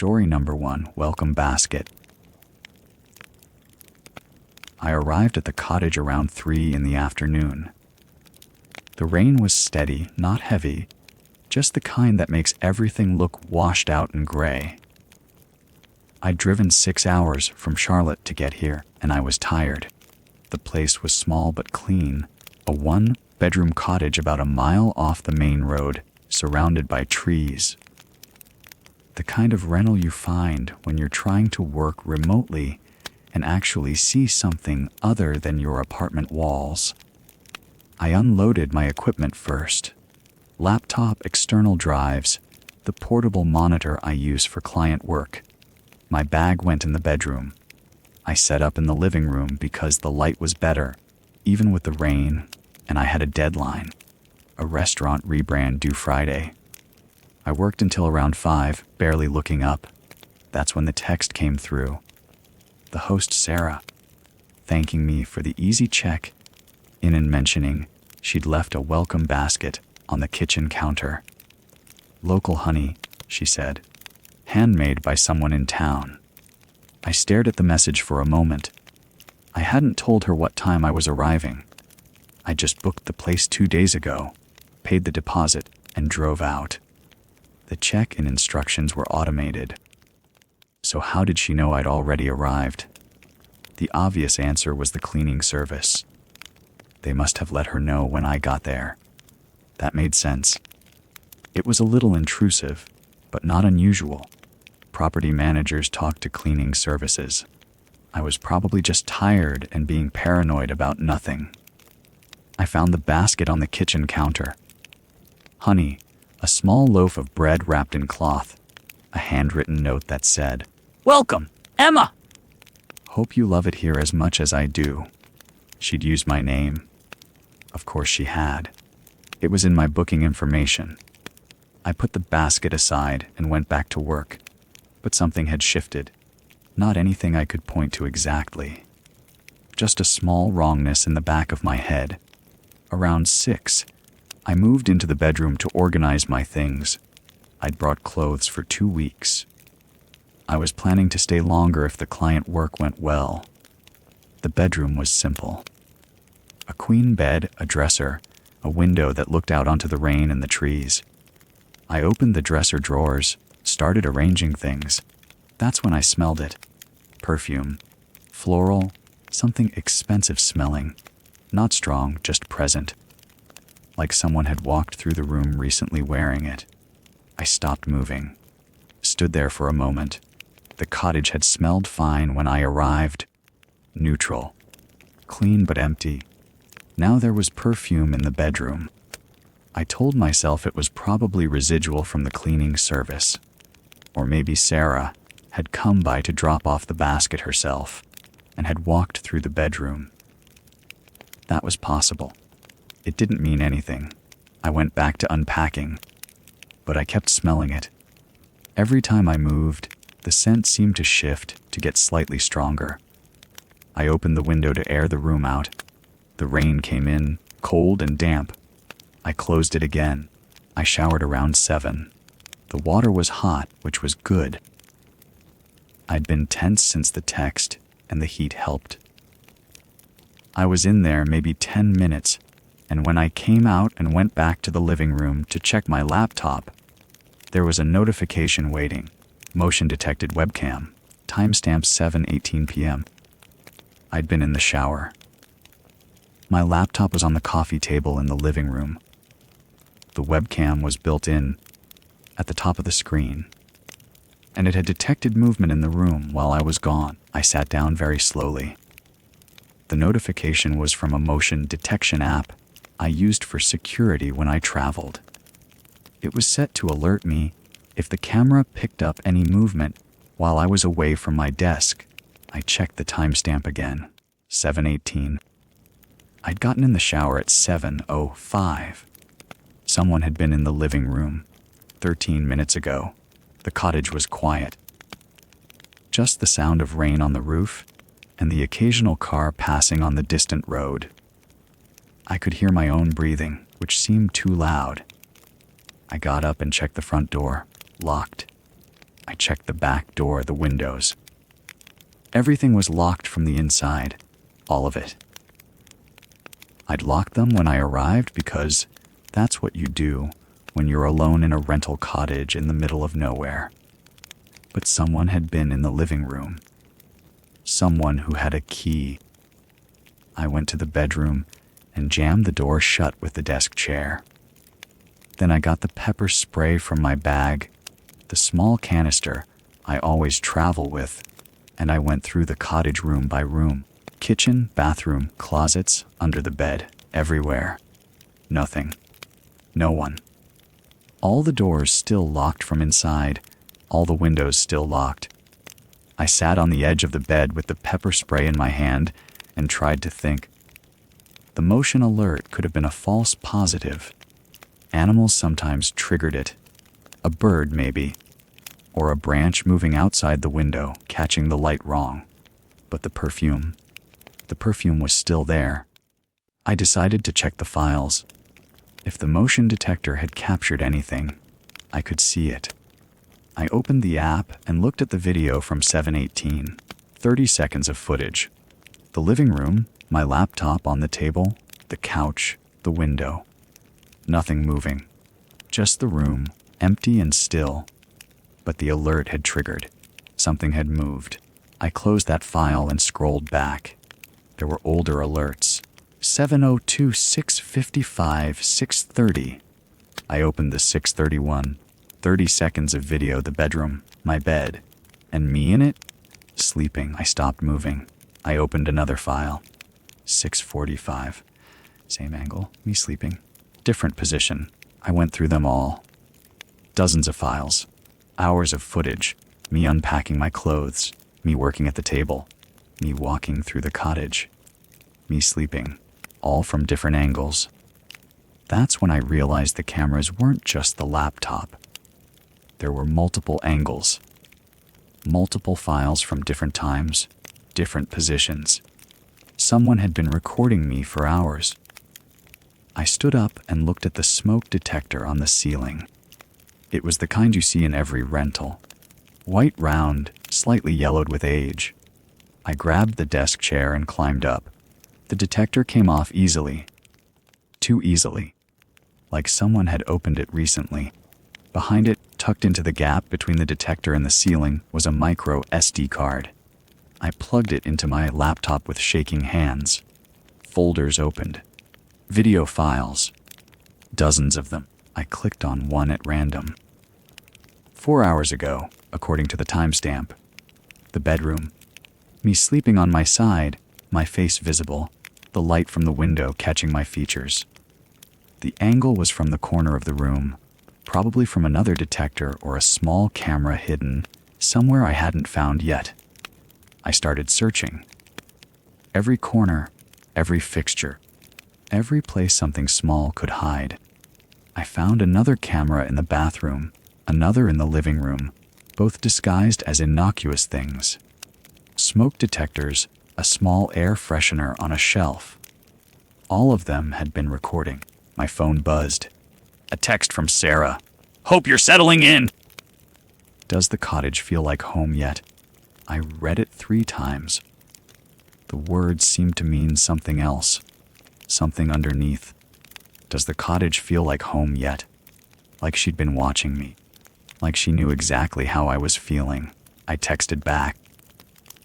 Story number 1, Welcome Basket. I arrived at the cottage around 3 in the afternoon. The rain was steady, not heavy, just the kind that makes everything look washed out and gray. I'd driven 6 hours from Charlotte to get here, and I was tired. The place was small but clean, a 1-bedroom cottage about a mile off the main road, surrounded by trees. The kind of rental you find when you're trying to work remotely and actually see something other than your apartment walls. I unloaded my equipment first. Laptop external drives, the portable monitor I use for client work. My bag went in the bedroom. I set up in the living room because the light was better, even with the rain, and I had a deadline. A restaurant rebrand due Friday. I worked until around 5, barely looking up. That's when the text came through. The host, Sarah, thanking me for the easy check in and mentioning she'd left a welcome basket on the kitchen counter. Local honey, she said, handmade by someone in town. I stared at the message for a moment. I hadn't told her what time I was arriving. I just booked the place 2 days ago, paid the deposit, and drove out. The check and instructions were automated. So how did she know I'd already arrived? The obvious answer was the cleaning service. They must have let her know when I got there. That made sense. It was a little intrusive, but not unusual. Property managers talk to cleaning services. I was probably just tired and being paranoid about nothing. I found the basket on the kitchen counter. Honey, a small loaf of bread wrapped in cloth, a handwritten note that said, "Welcome, Emma! Hope you love it here as much as I do." She'd used my name. Of course she had. It was in my booking information. I put the basket aside and went back to work, but something had shifted. Not anything I could point to exactly. Just a small wrongness in the back of my head. Around 6, I moved into the bedroom to organize my things. I'd brought clothes for 2 weeks. I was planning to stay longer if the client work went well. The bedroom was simple. A queen bed, a dresser, a window that looked out onto the rain and the trees. I opened the dresser drawers, started arranging things. That's when I smelled it. Perfume. Floral. Something expensive smelling. Not strong, just present. Like someone had walked through the room recently wearing it. I stopped moving. Stood there for a moment. The cottage had smelled fine when I arrived. Neutral. Clean but empty. Now there was perfume in the bedroom. I told myself it was probably residual from the cleaning service. Or maybe Sarah had come by to drop off the basket herself and had walked through the bedroom. That was possible. It didn't mean anything. I went back to unpacking, but I kept smelling it. Every time I moved, the scent seemed to shift, to get slightly stronger. I opened the window to air the room out. The rain came in, cold and damp. I closed it again. I showered around 7. The water was hot, which was good. I'd been tense since the text, and the heat helped. I was in there maybe 10 minutes, and when I came out and went back to the living room to check my laptop, there was a notification waiting. Motion detected webcam. Timestamp 7:18 p.m. I'd been in the shower. My laptop was on the coffee table in the living room. The webcam was built in at the top of the screen, and it had detected movement in the room while I was gone. I sat down very slowly. The notification was from a motion detection app I used for security when I traveled. It was set to alert me if the camera picked up any movement while I was away from my desk. I checked the timestamp again, 7:18. I'd gotten in the shower at 7:05. Someone had been in the living room 13 minutes ago. The cottage was quiet. Just the sound of rain on the roof and the occasional car passing on the distant road. I could hear my own breathing, which seemed too loud. I got up and checked the front door, locked. I checked the back door, the windows. Everything was locked from the inside, all of it. I'd locked them when I arrived because that's what you do when you're alone in a rental cottage in the middle of nowhere. But someone had been in the living room. Someone who had a key. I went to the bedroom and jammed the door shut with the desk chair. Then I got the pepper spray from my bag, the small canister I always travel with, and I went through the cottage room by room. Kitchen, bathroom, closets, under the bed, everywhere. Nothing. No one. All the doors still locked from inside, all the windows still locked. I sat on the edge of the bed with the pepper spray in my hand and tried to think. The motion alert could have been a false positive. Animals sometimes triggered it. A bird, maybe. Or a branch moving outside the window, catching the light wrong. But the perfume was still there. I decided to check the files. If the motion detector had captured anything, I could see it. I opened the app and looked at the video from 7/18, 30 seconds of footage. The living room, my laptop on the table, the couch, the window. Nothing moving. Just the room, empty and still. But the alert had triggered. Something had moved. I closed that file and scrolled back. There were older alerts. 7:02, 6:55, 6:30. I opened the 6:31, 30 seconds of video, the bedroom, my bed, and me in it, sleeping. I stopped moving. I opened another file. 6:45. Same angle, me sleeping. Different position. I went through them all. Dozens of files. Hours of footage. Me unpacking my clothes. Me working at the table. Me walking through the cottage. Me sleeping. All from different angles. That's when I realized the cameras weren't just the laptop. There were multiple angles. Multiple files from different times, different positions. Someone had been recording me for hours. I stood up and looked at the smoke detector on the ceiling. It was the kind you see in every rental. White round, slightly yellowed with age. I grabbed the desk chair and climbed up. The detector came off easily. Too easily. Like someone had opened it recently. Behind it, tucked into the gap between the detector and the ceiling, was a micro SD card. I plugged it into my laptop with shaking hands. Folders opened. Video files. Dozens of them. I clicked on one at random. 4 hours ago, according to the timestamp. The bedroom. Me sleeping on my side, my face visible, the light from the window catching my features. The angle was from the corner of the room, probably from another detector or a small camera hidden somewhere I hadn't found yet. I started searching. Every corner, every fixture, every place something small could hide. I found another camera in the bathroom, another in the living room, both disguised as innocuous things. Smoke detectors, a small air freshener on a shelf. All of them had been recording. My phone buzzed. A text from Sarah. "Hope you're settling in." Does the cottage feel like home yet? I read it 3 times. The words seemed to mean something else. Something underneath. Does the cottage feel like home yet? Like she'd been watching me. Like she knew exactly how I was feeling. I texted back.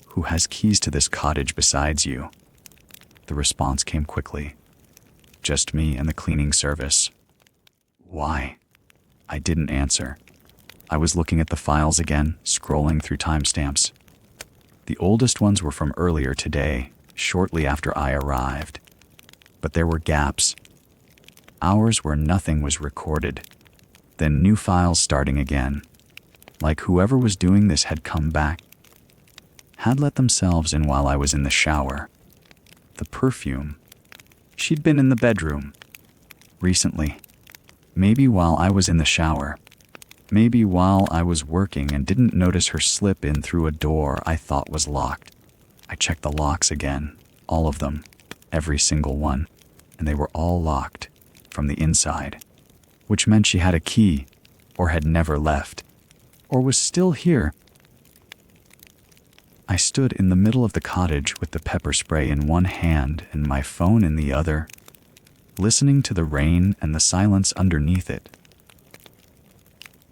"Who has keys to this cottage besides you?" The response came quickly. "Just me and the cleaning service." Why? I didn't answer. I was looking at the files again, scrolling through timestamps. The oldest ones were from earlier today, shortly after I arrived. But there were gaps. Hours where nothing was recorded. Then new files starting again. Like whoever was doing this had come back. Had let themselves in while I was in the shower. The perfume. She'd been in the bedroom. Recently. Maybe while I was in the shower. Maybe while I was working and didn't notice her slip in through a door I thought was locked. I checked the locks again. All of them. Every single one. And they were all locked. From the inside. Which meant she had a key. Or had never left. or was still here. I stood in the middle of the cottage with the pepper spray in one hand and my phone in the other, listening to the rain and the silence underneath it.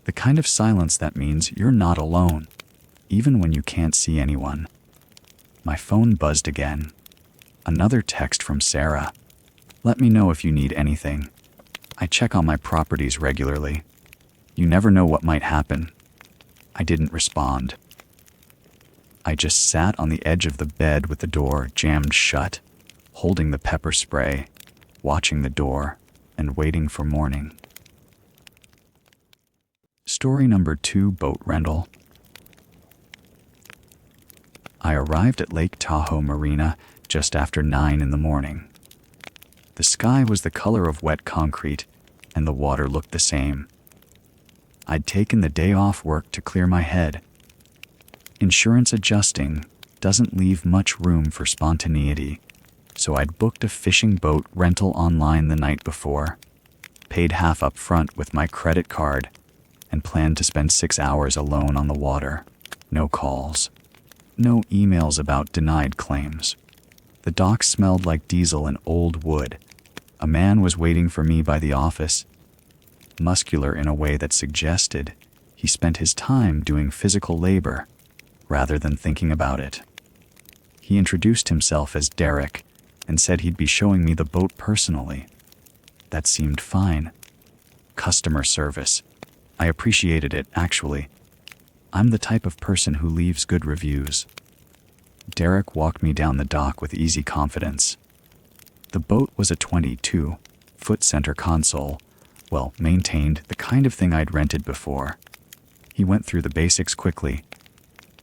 The kind of silence that means you're not alone, even when you can't see anyone. My phone buzzed again. Another text from Sarah. "Let me know if you need anything. I check on my properties regularly. You never know what might happen." I didn't respond. I just sat on the edge of the bed with the door jammed shut, holding the pepper spray, watching the door, and waiting for morning. Story number 2, boat rental. I arrived at Lake Tahoe Marina just after 9 in the morning. The sky was the color of wet concrete, and the water looked the same. I'd taken the day off work to clear my head. Insurance adjusting doesn't leave much room for spontaneity, so I'd booked a fishing boat rental online the night before, paid half up front with my credit card, and planned to spend 6 hours alone on the water. No calls. No emails about denied claims. The dock smelled like diesel and old wood. A man was waiting for me by the office, muscular in a way that suggested he spent his time doing physical labor rather than thinking about it. He introduced himself as Derek and said he'd be showing me the boat personally. That seemed fine. Customer service. I appreciated it, actually. I'm the type of person who leaves good reviews. Derek walked me down the dock with easy confidence. The boat was a 22-foot center console, well maintained, the kind of thing I'd rented before. He went through the basics quickly.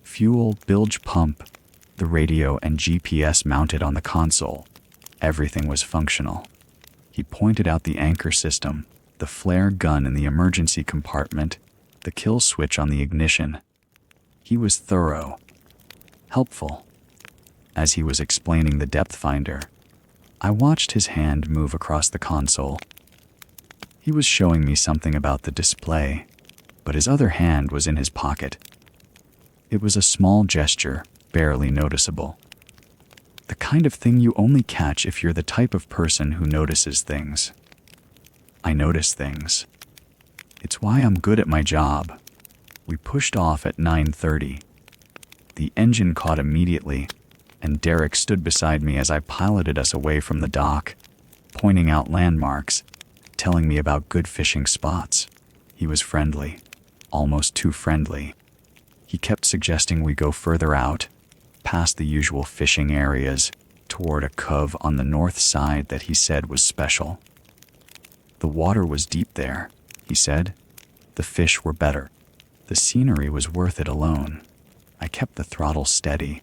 Fuel, bilge pump, the radio and GPS mounted on the console. Everything was functional. He pointed out the anchor system, the flare gun in the emergency compartment, the kill switch on the ignition. He was thorough, helpful. As he was explaining the depth finder, I watched his hand move across the console. He was showing me something about the display, but his other hand was in his pocket. It was a small gesture, barely noticeable. The kind of thing you only catch if you're the type of person who notices things. I notice things. It's why I'm good at my job. We pushed off at 9:30. The engine caught immediately, and Derek stood beside me as I piloted us away from the dock, pointing out landmarks, telling me about good fishing spots. He was friendly, almost too friendly. He kept suggesting we go further out, past the usual fishing areas, toward a cove on the north side that he said was special. The water was deep there, he said. The fish were better. The scenery was worth it alone. I kept the throttle steady.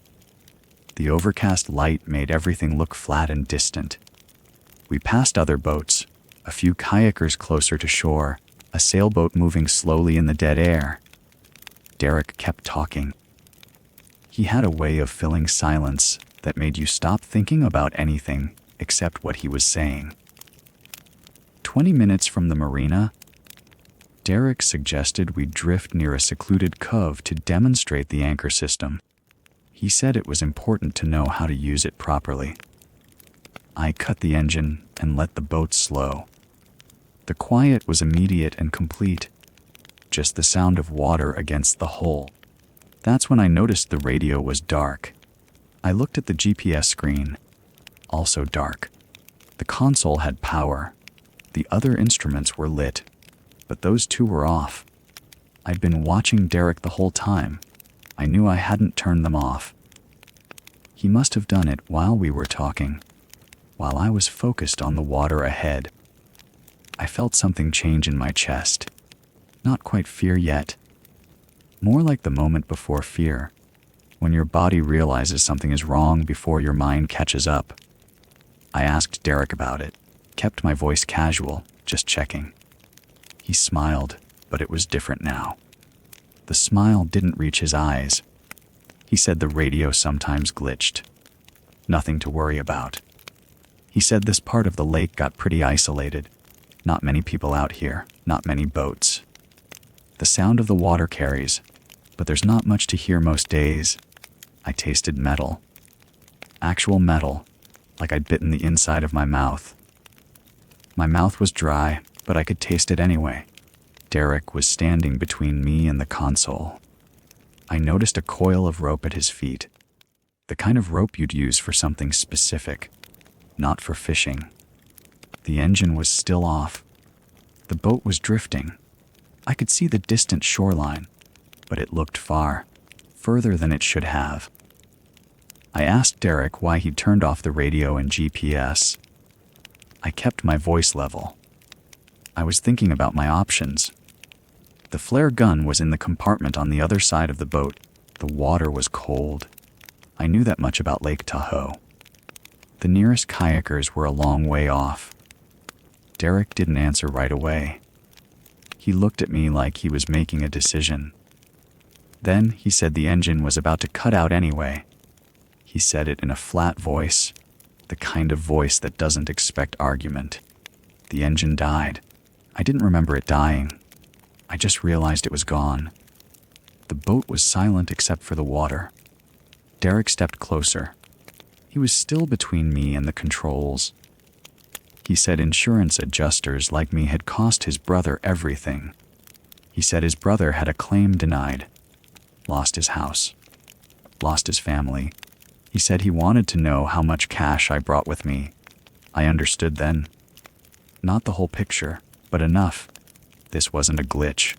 The overcast light made everything look flat and distant. We passed other boats, a few kayakers closer to shore, a sailboat moving slowly in the dead air. Derek kept talking. He had a way of filling silence that made you stop thinking about anything except what he was saying. 20 minutes from the marina, Derek suggested we drift near a secluded cove to demonstrate the anchor system. He said it was important to know how to use it properly. I cut the engine and let the boat slow. The quiet was immediate and complete, just the sound of water against the hull. That's when I noticed the radio was dark. I looked at the GPS screen, also dark. The console had power. The other instruments were lit, but those two were off. I'd been watching Derek the whole time. I knew I hadn't turned them off. He must have done it while we were talking, while I was focused on the water ahead. I felt something change in my chest. Not quite fear yet. More like the moment before fear, when your body realizes something is wrong before your mind catches up. I asked Derek about it, kept my voice casual, just checking. He smiled, but it was different now. The smile didn't reach his eyes. He said the radio sometimes glitched. Nothing to worry about. He said this part of the lake got pretty isolated. Not many people out here, not many boats. The sound of the water carries, but there's not much to hear most days. I tasted metal. Actual metal, like I'd bitten the inside of my mouth. My mouth was dry, but I could taste it anyway. Derek was standing between me and the console. I noticed a coil of rope at his feet. The kind of rope you'd use for something specific, not for fishing. The engine was still off. The boat was drifting. I could see the distant shoreline, but it looked far, further than it should have. I asked Derek why he'd turned off the radio and GPS. I kept my voice level. I was thinking about my options. The flare gun was in the compartment on the other side of the boat. The water was cold. I knew that much about Lake Tahoe. The nearest kayakers were a long way off. Derek didn't answer right away. He looked at me like he was making a decision. Then he said the engine was about to cut out anyway. He said it in a flat voice, the kind of voice that doesn't expect argument. The engine died. I didn't remember it dying. I just realized it was gone. The boat was silent except for the water. Derek stepped closer. He was still between me and the controls. He said insurance adjusters like me had cost his brother everything. He said his brother had a claim denied, lost his house, lost his family. He said he wanted to know how much cash I brought with me. I understood then. Not the whole picture, but enough. This wasn't a glitch.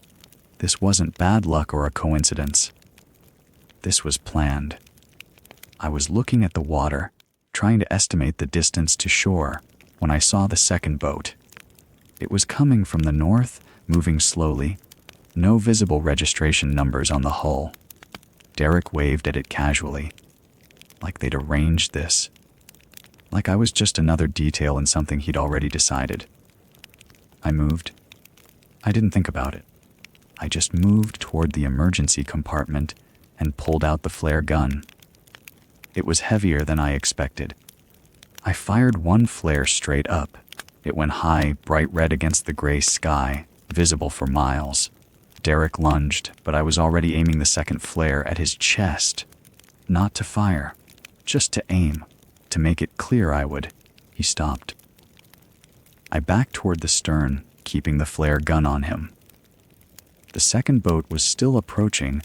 This wasn't bad luck or a coincidence. This was planned. I was looking at the water, trying to estimate the distance to shore, when I saw the second boat. It was coming from the north, moving slowly. No visible registration numbers on the hull. Derek waved at it casually, like they'd arranged this. Like I was just another detail in something he'd already decided. I moved. I didn't think about it. I just moved toward the emergency compartment and pulled out the flare gun. It was heavier than I expected. I fired one flare straight up. It went high, bright red against the gray sky, visible for miles. Derek lunged, but I was already aiming the second flare at his chest. Not to fire, just to aim, to make it clear I would. He stopped. I backed toward the stern, keeping the flare gun on him. The second boat was still approaching,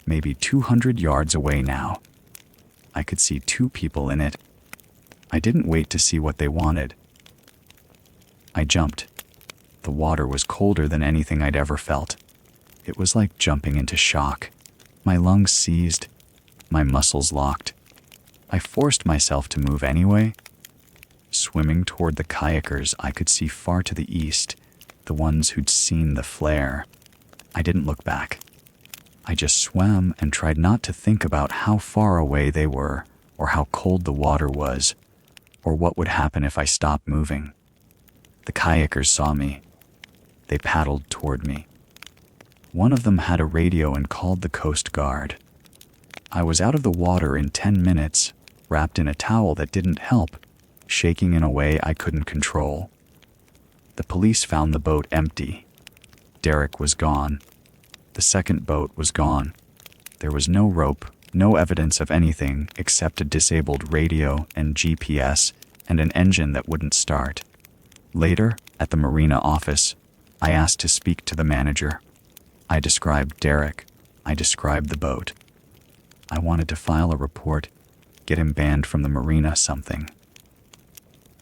maybe 200 yards away now. I could see two people in it. I didn't wait to see what they wanted. I jumped. The water was colder than anything I'd ever felt. It was like jumping into shock. My lungs seized. My muscles locked. I forced myself to move anyway. Swimming toward the kayakers I could see far to the east, the ones who'd seen the flare. I didn't look back. I just swam and tried not to think about how far away they were, or how cold the water was, or what would happen if I stopped moving. The kayakers saw me. They paddled toward me. One of them had a radio and called the Coast Guard. I was out of the water in 10 minutes, wrapped in a towel that didn't help, shaking in a way I couldn't control. The police found the boat empty. Derek was gone. The second boat was gone. There was no rope, no evidence of anything except a disabled radio and GPS and an engine that wouldn't start. Later, at the marina office, I asked to speak to the manager. I described Derek. I described the boat. I wanted to file a report, get him banned from the marina, something.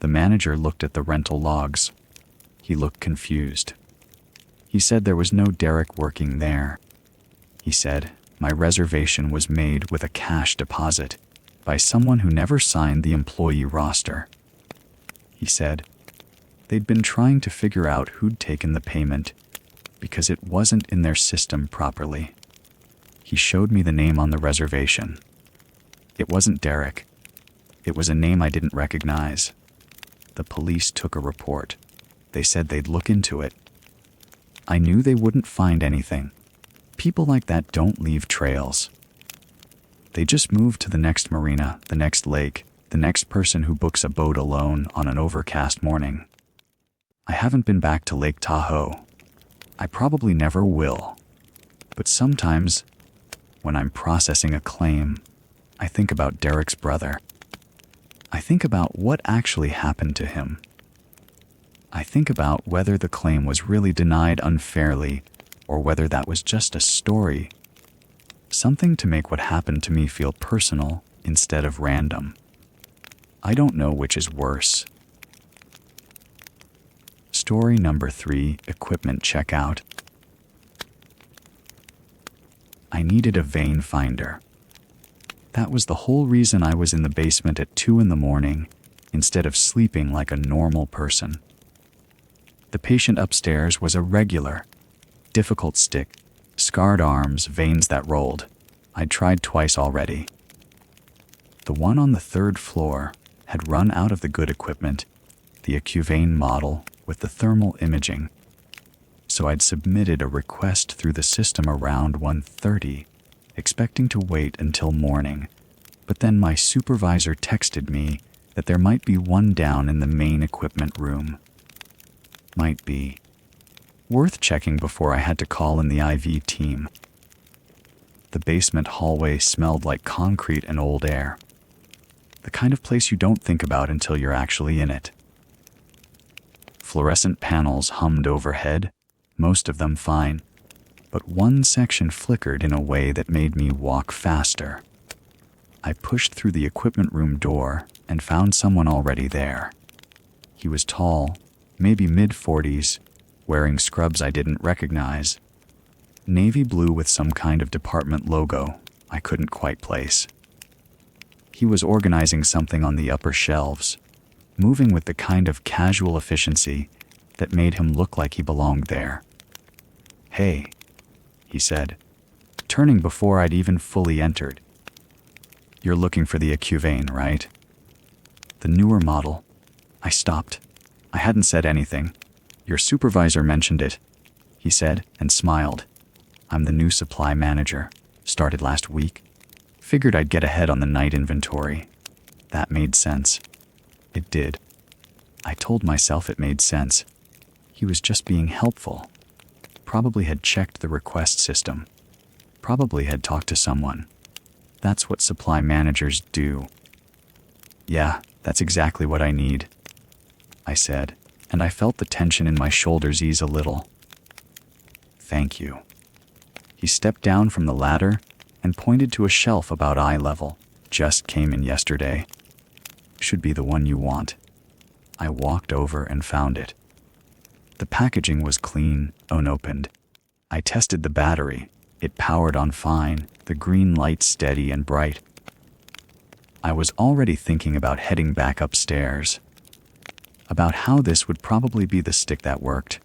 The manager looked at the rental logs. He looked confused. He said there was no Derek working there. He said, my reservation was made with a cash deposit by someone who never signed the employee roster. He said, they'd been trying to figure out who'd taken the payment because it wasn't in their system properly. He showed me the name on the reservation. It wasn't Derek. It was a name I didn't recognize. The police took a report. They said they'd look into it. I knew they wouldn't find anything. People like that don't leave trails. They just move to the next marina, the next lake, the next person who books a boat alone on an overcast morning. I haven't been back to Lake Tahoe. I probably never will. But sometimes, when I'm processing a claim, I think about Derek's brother. I think about what actually happened to him. I think about whether the claim was really denied unfairly or whether that was just a story, something to make what happened to me feel personal instead of random. I don't know which is worse. Story number 3, equipment checkout. I needed a vein finder. That was the whole reason I was in the basement at 2 a.m. instead of sleeping like a normal person. The patient upstairs was a regular, difficult stick, scarred arms, veins that rolled. I'd tried twice already. The one on the 3rd floor had run out of the good equipment, the AccuVein model with the thermal imaging. So I'd submitted a request through the system around 1:30, expecting to wait until morning. But then my supervisor texted me that there might be one down in the main equipment room. Might be. Worth checking before I had to call in the IV team. The basement hallway smelled like concrete and old air. The kind of place you don't think about until you're actually in it. Fluorescent panels hummed overhead, most of them fine, but one section flickered in a way that made me walk faster. I pushed through the equipment room door and found someone already there. He was tall, maybe mid-40s, wearing scrubs I didn't recognize. Navy blue with some kind of department logo I couldn't quite place. He was organizing something on the upper shelves, moving with the kind of casual efficiency that made him look like he belonged there. "Hey," he said, turning before I'd even fully entered. "You're looking for the AccuVein, right?" "The newer model." I stopped. I hadn't said anything. "Your supervisor mentioned it," he said and smiled. "I'm the new supply manager. Started last week. Figured I'd get ahead on the night inventory." That made sense. It did. I told myself it made sense. He was just being helpful. Probably had checked the request system. Probably had talked to someone. That's what supply managers do. "Yeah, that's exactly what I need," I said, and I felt the tension in my shoulders ease a little. "Thank you." He stepped down from the ladder and pointed to a shelf about eye level. "Just came in yesterday. Should be the one you want." I walked over and found it. The packaging was clean, unopened. I tested the battery. It powered on fine, the green light steady and bright. I was already thinking about heading back upstairs. About how this would probably be the stick that worked.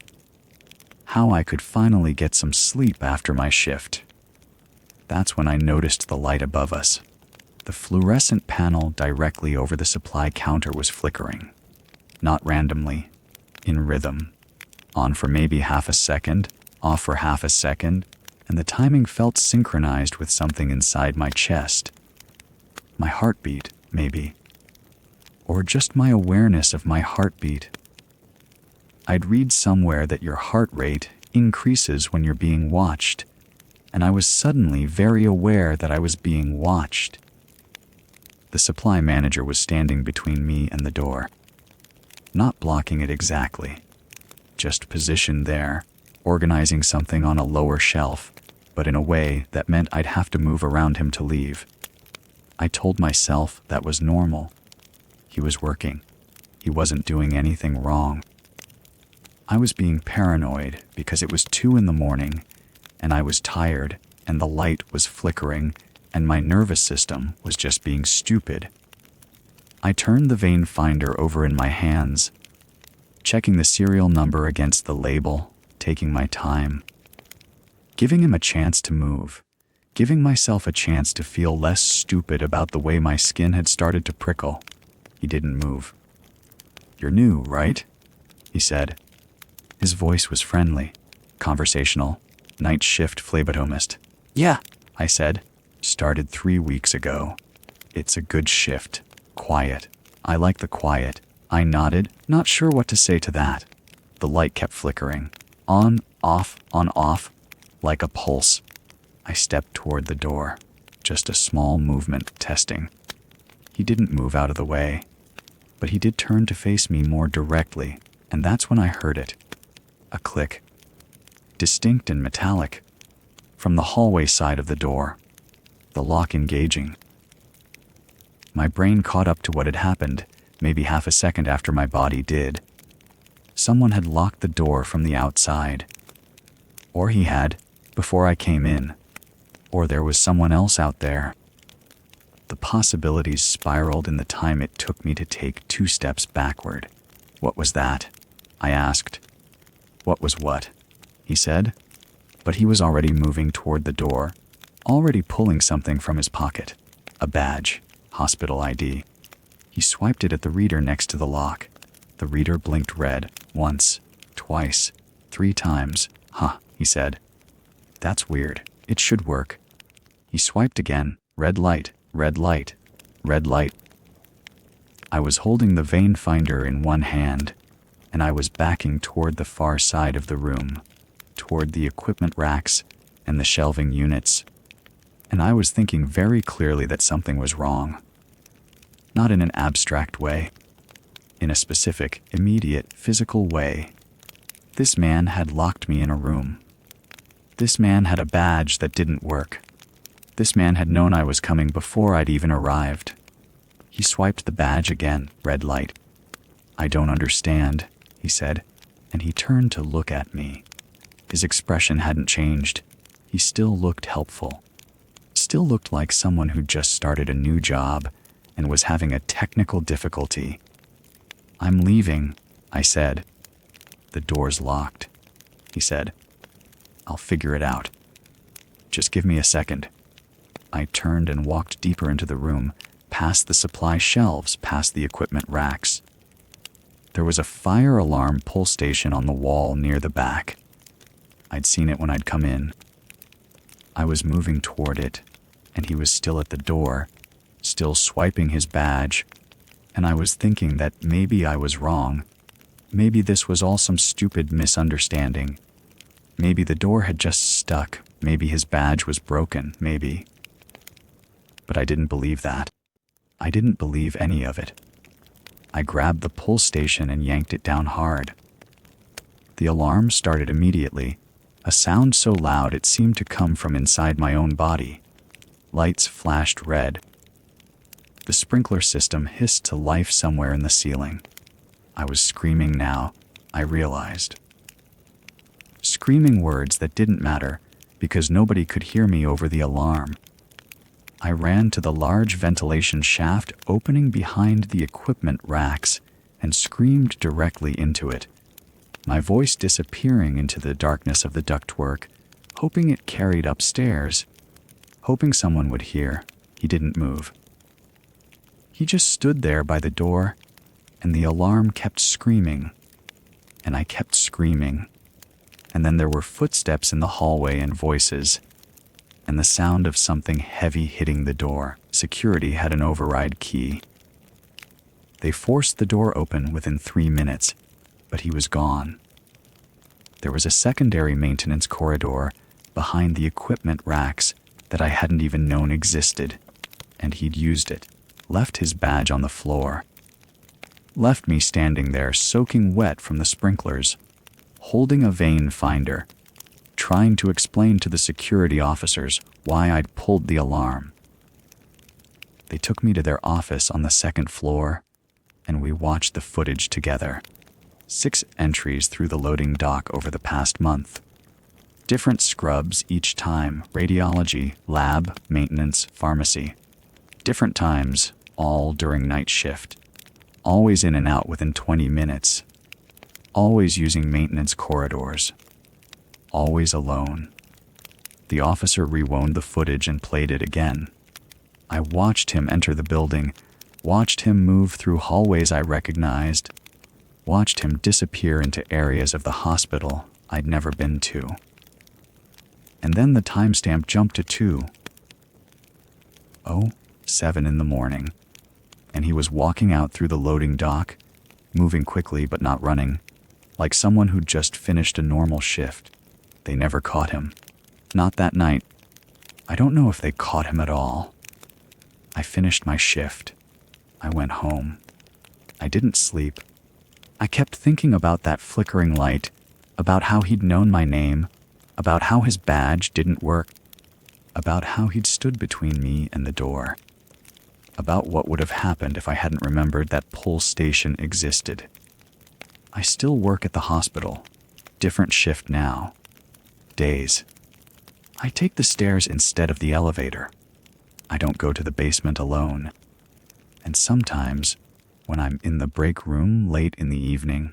How I could finally get some sleep after my shift. That's when I noticed the light above us. The fluorescent panel directly over the supply counter was flickering. Not randomly, in rhythm. On for maybe half a second, off for half a second, and the timing felt synchronized with something inside my chest. My heartbeat, maybe. Or just my awareness of my heartbeat. I'd read somewhere that your heart rate increases when you're being watched, and I was suddenly very aware that I was being watched. The supply manager was standing between me and the door. Not blocking it exactly. Just positioned there, organizing something on a lower shelf, but in a way that meant I'd have to move around him to leave. I told myself that was normal. He was working. He wasn't doing anything wrong. I was being paranoid because it was 2 a.m, and I was tired, and the light was flickering, and my nervous system was just being stupid. I turned the vein finder over in my hands, checking the serial number against the label, taking my time. Giving him a chance to move, giving myself a chance to feel less stupid about the way my skin had started to prickle. He didn't move. "You're new, right?" he said. His voice was friendly, conversational, night shift phlebotomist. "Yeah," I said. "Started 3 weeks ago. It's a good shift. Quiet. I like the quiet." I nodded, not sure what to say to that. The light kept flickering. On, off, like a pulse. I stepped toward the door. Just a small movement, testing. He didn't move out of the way, but he did turn to face me more directly, and that's when I heard it. A click. Distinct and metallic. From the hallway side of the door. The lock engaging. My brain caught up to what had happened, maybe half a second after my body did. Someone had locked the door from the outside. Or he had, before I came in. Or there was someone else out there. The possibilities spiraled in the time it took me to take 2 steps backward. What was that? I asked. What was what? He said. But he was already moving toward the door, already pulling something from his pocket. A badge. Hospital ID. He swiped it at the reader next to the lock. The reader blinked red, once, twice, 3 times. Huh, he said. That's weird. It should work. He swiped again. Red light, red light, red light. I was holding the vein finder in one hand, and I was backing toward the far side of the room, toward the equipment racks and the shelving units. And I was thinking very clearly that something was wrong. Not in an abstract way. In a specific, immediate, physical way. This man had locked me in a room. This man had a badge that didn't work. This man had known I was coming before I'd even arrived. He swiped the badge again, red light. I don't understand, he said, and he turned to look at me. His expression hadn't changed. He still looked helpful. Still looked like someone who'd just started a new job and was having a technical difficulty. I'm leaving, I said. The door's locked, he said. I'll figure it out. Just give me a second. I turned and walked deeper into the room, past the supply shelves, past the equipment racks. There was a fire alarm pull station on the wall near the back. I'd seen it when I'd come in. I was moving toward it, and he was still at the door, still swiping his badge, and I was thinking that maybe I was wrong. Maybe this was all some stupid misunderstanding. Maybe the door had just stuck. Maybe his badge was broken. Maybe. But I didn't believe that. I didn't believe any of it. I grabbed the pull station and yanked it down hard. The alarm started immediately, a sound so loud it seemed to come from inside my own body. Lights flashed red. The sprinkler system hissed to life somewhere in the ceiling. I was screaming now, I realized. Screaming words that didn't matter because nobody could hear me over the alarm. I ran to the large ventilation shaft opening behind the equipment racks and screamed directly into it, my voice disappearing into the darkness of the ductwork, hoping it carried upstairs, hoping someone would hear. He didn't move. He just stood there by the door, and the alarm kept screaming, and I kept screaming, and then there were footsteps in the hallway and voices, and the sound of something heavy hitting the door. Security had an override key. They forced the door open within 3 minutes, but he was gone. There was a secondary maintenance corridor behind the equipment racks that I hadn't even known existed, and he'd used it, left his badge on the floor, left me standing there soaking wet from the sprinklers, holding a vein finder, trying to explain to the security officers why I'd pulled the alarm. They took me to their office on the 2nd floor, and we watched the footage together. 6 entries through the loading dock over the past month. Different scrubs each time: radiology, lab, maintenance, pharmacy. Different times, all during night shift. Always in and out within 20 minutes. Always using maintenance corridors. Always alone. The officer rewound the footage and played it again. I watched him enter the building, watched him move through hallways I recognized, watched him disappear into areas of the hospital I'd never been to. And then the timestamp jumped to 2:07 in the morning, and he was walking out through the loading dock, moving quickly but not running, like someone who'd just finished a normal shift. They never caught him. Not that night. I don't know if they caught him at all. I finished my shift. I went home. I didn't sleep. I kept thinking about that flickering light, about how he'd known my name, about how his badge didn't work, about how he'd stood between me and the door, about what would have happened if I hadn't remembered that pull station existed. I still work at the hospital. Different shift now. Days. I take the stairs instead of the elevator. I don't go to the basement alone. And sometimes, when I'm in the break room late in the evening,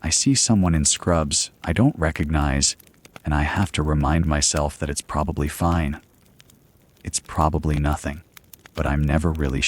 I see someone in scrubs I don't recognize, and I have to remind myself that it's probably fine. It's probably nothing, but I'm never really